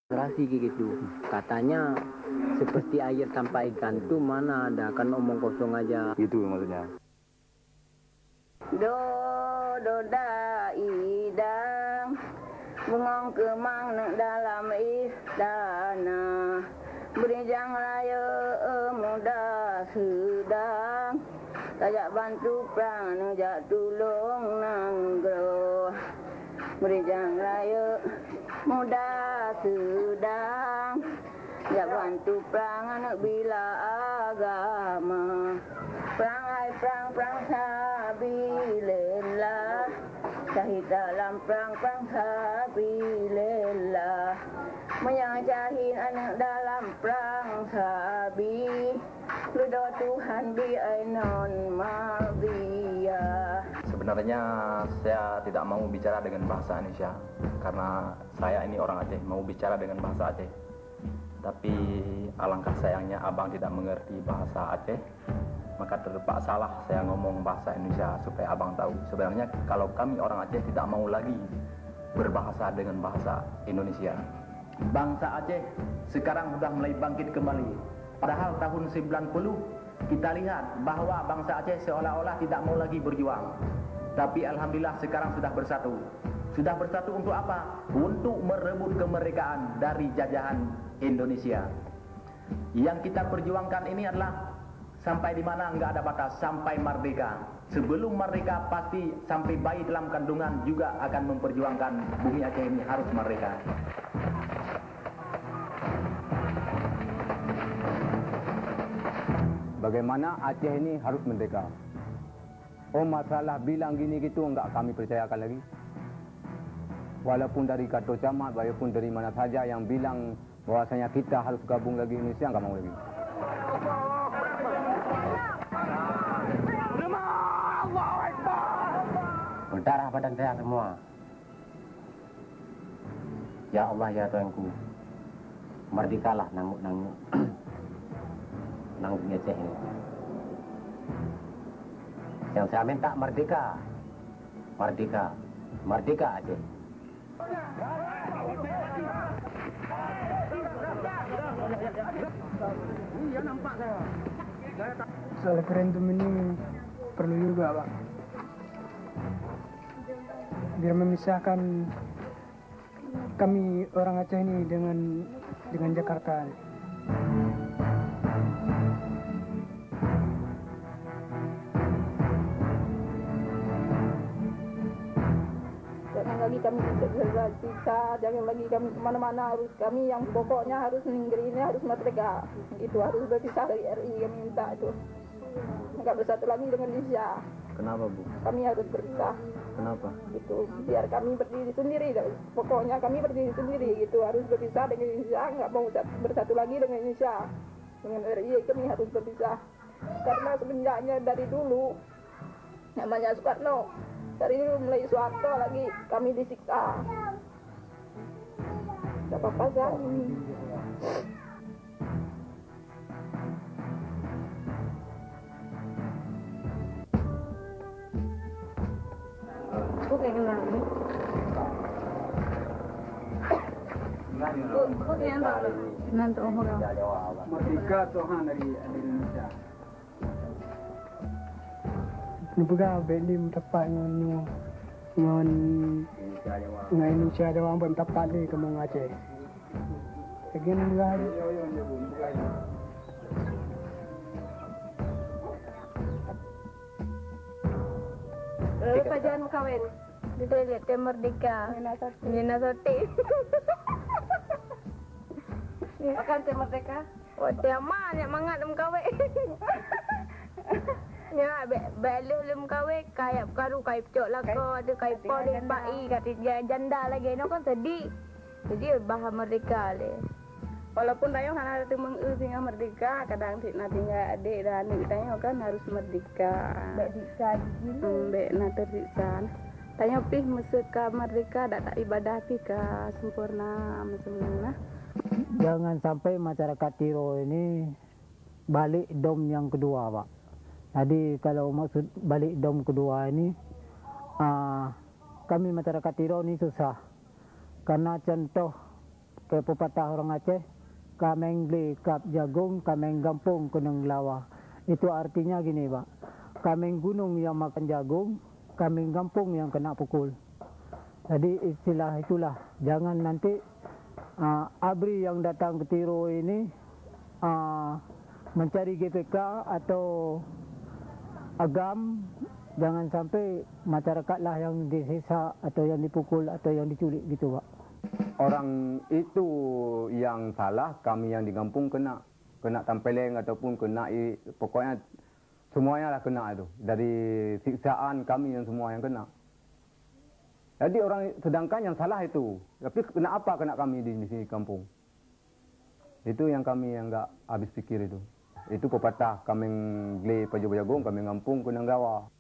Rasi gitu. Katanya seperti air tanpa ikan tuh mana ada, kan omong kosong aja. Itu maksudnya. Do da idang bengong kemang dalam istana berijang raya muda sedang tajak bantu perang jak tulung nanggro berijang raya muda sedang jak bantu perang anak bila agama perang hai perang sabilillah syahid dalam perang sabilillah menyang syahid anak dalam perang sabi ridho Tuhan bi ainon mardiyah. Sebenarnya saya tidak mau bicara dengan bahasa Indonesia karena saya ini orang Aceh, mau bicara dengan bahasa Aceh. Tapi alangkah sayangnya abang tidak mengerti bahasa Aceh, maka terpaksalah saya ngomong bahasa Indonesia supaya abang tahu. Sebenarnya kalau kami orang Aceh tidak mau lagi berbahasa dengan bahasa Indonesia. Bangsa Aceh sekarang sudah mulai bangkit kembali. Padahal tahun 90 kita lihat bahwa bangsa Aceh seolah-olah tidak mau lagi berjuang. Tapi alhamdulillah sekarang sudah bersatu. Sudah bersatu untuk apa? Untuk merebut kemerdekaan dari jajahan Indonesia. Yang kita perjuangkan ini adalah sampai di mana enggak ada batas, sampai merdeka. Sebelum merdeka pasti sampai bayi dalam kandungan juga akan memperjuangkan bumi Aceh ini harus merdeka. Bagaimana Aceh ini harus merdeka? Oh, masalah bilang gini gitu enggak kami percayakan lagi. Walaupun dari Kato Camat, walaupun dari mana saja yang bilang bahwasanya kita harus gabung lagi Indonesia, enggak mau lagi. Berdarah badan saya semua. Ya Allah ya Tuhanku, merdekalah nangguk Aceh ini. Yang saya minta merdeka, merdeka Aceh. Soal referendum ini perlu juga, Pak, biar memisahkan kami orang Aceh ini dengan Jakarta. Jangan lagi kami bisa, jangan lagi kami kemana-mana, harus kami yang pokoknya harus negeri ini harus merdeka. Itu harus berpisah dari RI, kami minta itu. Enggak bersatu lagi dengan Indonesia. Kenapa, Bu? Kami harus berpisah. Kenapa? Itu biar kami berdiri sendiri. Pokoknya kami berdiri sendiri gitu, harus berpisah dengan Indonesia, enggak mau bersatu lagi dengan Indonesia. Dengan RI kami harus berpisah. Karena semenjaknya dari dulu namanya Soekarno, dari dulu mulai Soeharto lagi kami disiksa. Tidak apa-apa sah. Bukan kenal. Nanti umur. Merdeka Tuhan dari Indonesia. Nubuga belim tepat ngon Indonesia ada orang pun tepat ni ke Mong Aceh. Again enggak. Lupa jangan kawin. Kita lihat dia merdeka. Nina Soti. Akan saya merdeka. Oh, dia mana mangat dem kawin. Ya, balik lem kawe kayak karu kayak cok lah ko ada kayak poli pai kata janda lagi no kan sedih. Jadi bahasa merdeka le. Walaupun tayong hana ada mengusinga merdeka, kadang tidak tinggal adik dan adik tayong kan harus merdeka. Bek diksa gitu. Bek nanti diksa. Tayong pih meseka merdeka tak ibadah pih ke sempurna macam. Jangan sampai masyarakat Tiro ini balik dom yang kedua, Pak. Jadi kalau maksud balik dom kedua ini, kami masyarakat Tiro ini susah. Karena contoh ke pepatah orang Aceh, kameng beli kap jagung, kameng gampung kunung lawa. Itu artinya gini Pak, kameng gunung yang makan jagung, kameng gampung yang kena pukul. Jadi istilah itulah, jangan nanti ABRI yang datang ke Tiro ini mencari GPK atau agam, jangan sampai masyarakatlah yang disiksa atau yang dipukul atau yang diculik gitu Pak. Orang itu yang salah, kami yang di kampung kena tampeleng ataupun kena pokoknya semuanya lah kena itu. Dari siksaan kami yang semua yang kena. Jadi orang sedangkan yang salah itu, tapi kenapa kena kami di sini kampung? Itu yang kami yang enggak habis pikir itu. Itu pepatah kameng gle pajo jagung, kameng kampung kunang gawa.